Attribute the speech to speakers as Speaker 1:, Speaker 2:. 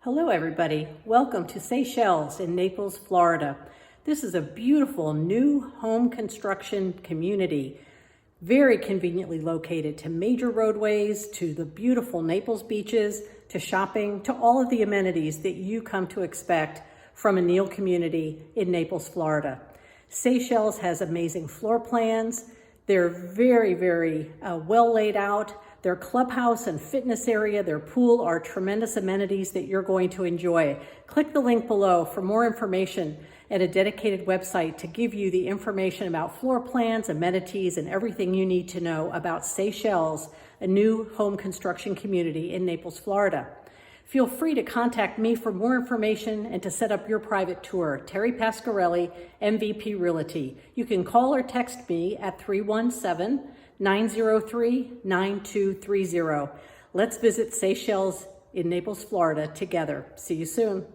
Speaker 1: Hello everybody, welcome to Seychelles in Naples, Florida. This is a beautiful new home construction community, very conveniently located to major roadways, to the beautiful Naples beaches, to shopping, to all of the amenities that you come to expect from a Neal community in Naples, Florida. Seychelles has amazing floor plans. They're very well laid out. Their clubhouse and fitness area, their pool are tremendous amenities that you're going to enjoy. Click the link below for more information and a dedicated website to give you the information about floor plans, amenities, and everything you need to know about Seychelles, a new home construction community in Naples, Florida. Feel free to contact me for more information and to set up your private tour. Terri Pascarelli, MVP Realty. You can call or text me at 317-903-9230. Let's visit Seychelles in Naples, Florida together. See you soon.